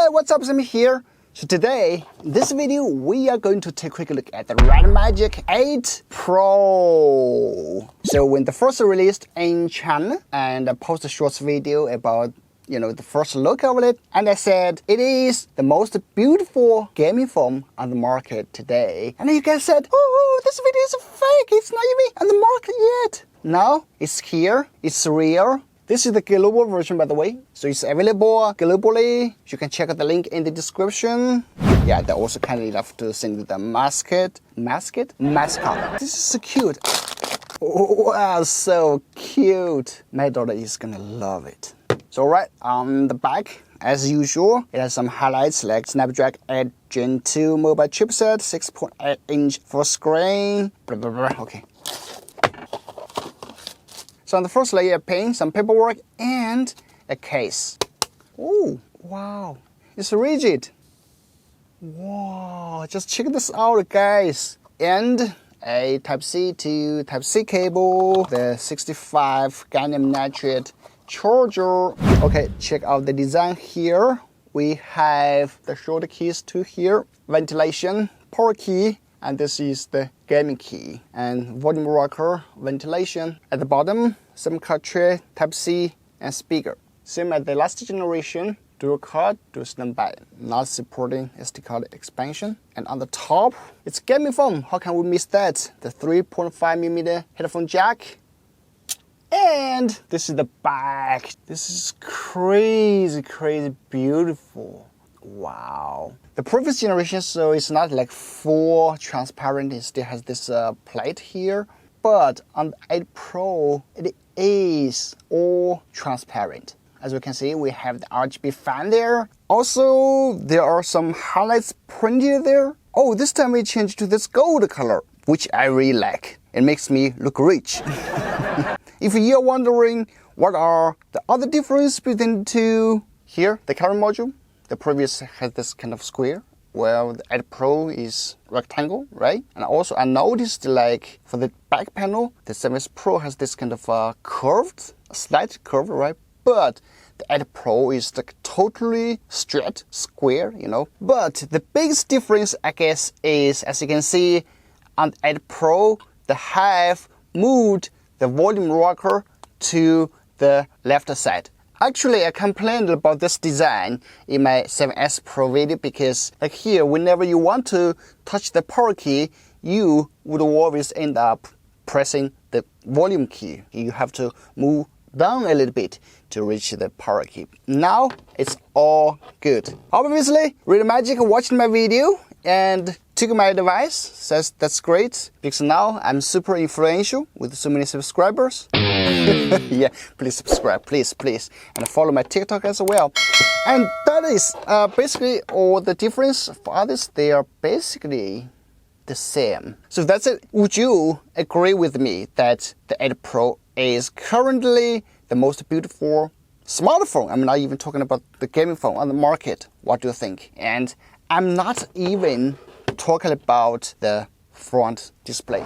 Hey, what's up, Sami here. So today, in this video, we are going to take a quick look at the RedMagic 8 Pro. So when the first released in China, and I posted a short video about the first look of it, and I said it is the most beautiful gaming phone on the market today. And you guys said, oh, this video is fake, it's not even on the market yet. Now, it's here, it's real. This is the global version, by the way, so it's available globally. You can check out the link in the description. Yeah, they're also kind enough to send the mascot. This is so cute. Wow, so cute. My daughter is gonna love it. So right on the back, as usual, it has some highlights like Snapdragon 8 Gen 2 mobile chipset, 6.8-inch full screen, blah, blah, blah. Okay. So on the first layer, paint, some paperwork, and a case. Oh, wow, it's rigid. Wow, just check this out, guys. And a Type-C to Type-C cable, the 65 gallium nitride charger. Okay, check out the design here. We have the shoulder keys to here, ventilation, power key, and this is the gaming key, and volume rocker, ventilation. At the bottom, SIM card tray, Type-C, and speaker. Same as the last generation, dual card, dual standby, not supporting SD card expansion. And on the top, it's a gaming phone. How can we miss that? The 3.5mm headphone jack. And this is the back. This is crazy beautiful. Wow. The previous generation, so it's not like full transparent. It still has this plate here. But on the 8 Pro, it is all transparent. As we can see, we have the RGB fan there. Also, there are some highlights printed there. Oh, this time we changed to this gold color, which I really like. It makes me look rich. If you're wondering what are the other differences between the two, here, the camera module. The previous has this kind of square, while the 8 Pro is rectangle, right? And also I noticed like for the back panel, the 7S Pro has this kind of curved, slight curve, right? But the 8 Pro is like totally straight, square, But the biggest difference, I guess, is, as you can see, on the 8 Pro, they have moved the volume rocker to the left side. Actually, I complained about this design in my 7S Pro video because like here, whenever you want to touch the power key, you would always end up pressing the volume key. You have to move down a little bit to reach the power key. Now, it's all good. Obviously, RedMagic watching my video and took my advice, says that's great, because now I'm super influential with so many subscribers. Yeah, please subscribe, please. And follow my TikTok as well. And that is basically all the difference. For others, they are basically the same. So that's it. Would you agree with me that the 8 Pro is currently the most beautiful smartphone? I'm not even talking about the gaming phone on the market. What do you think? And I'm not even talking about the front display.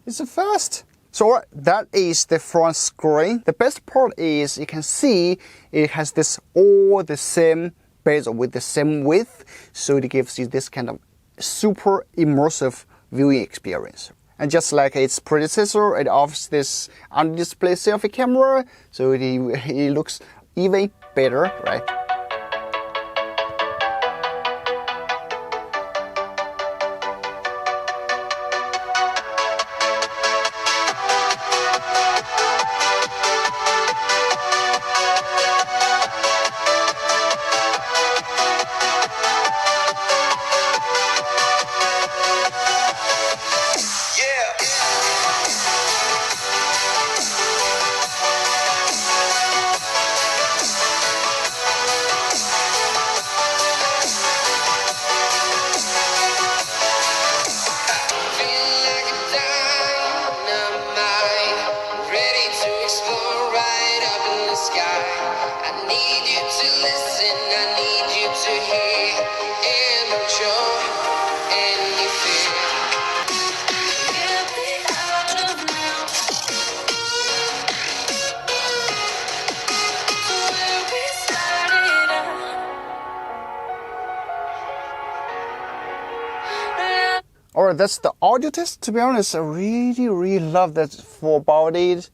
It's fast. So that is the front screen. The best part is you can see it has this all the same bezel with the same width. So it gives you this kind of super immersive viewing experience. And just like its predecessor, it offers this on-display selfie camera. So it looks even better, right? Alright, that's the audio test. To be honest, I really love that full-bodied,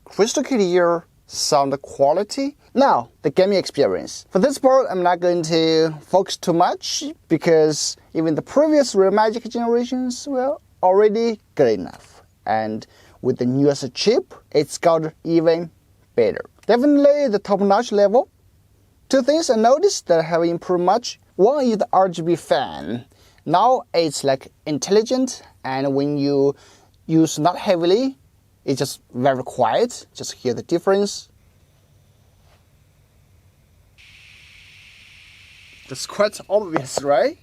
crystal clear sound quality. Now, the gaming experience. For this part, I'm not going to focus too much because even the previous RedMagic generations were already good enough. And with the newest chip, it's got even better. Definitely the top-notch level. Two things I noticed that have improved much. One is the RGB fan. Now it's like intelligent, and when you use not heavily, it's just very quiet. Just hear the difference. That's quite obvious, right?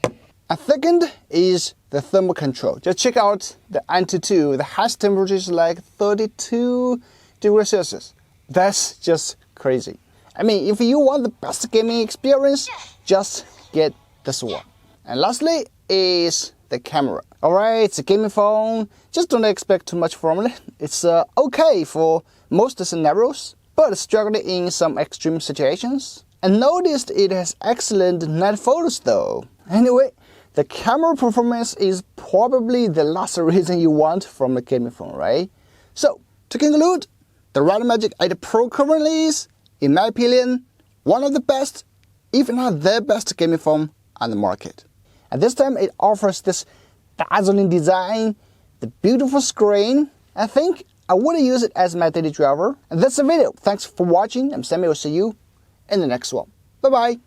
And second is the thermal control. Just check out the Antutu. The highest temperature is like 32 degrees Celsius. That's just crazy. I mean, if you want the best gaming experience, just get this one. And lastly is the camera. Alright, it's a gaming phone. Just don't expect too much from it. It's okay for most scenarios, but struggling in some extreme situations. And noticed it has excellent night photos though. Anyway, the camera performance is probably the last reason you want from a gaming phone, right? So, to conclude, the RedMagic 8 Pro currently is, in my opinion, one of the best, if not the best gaming phone on the market. And this time it offers this dazzling design, the beautiful screen. I think I would use it as my daily driver. And that's the video. Thanks for watching. I'm Sami. Will see you in the next one. Bye bye.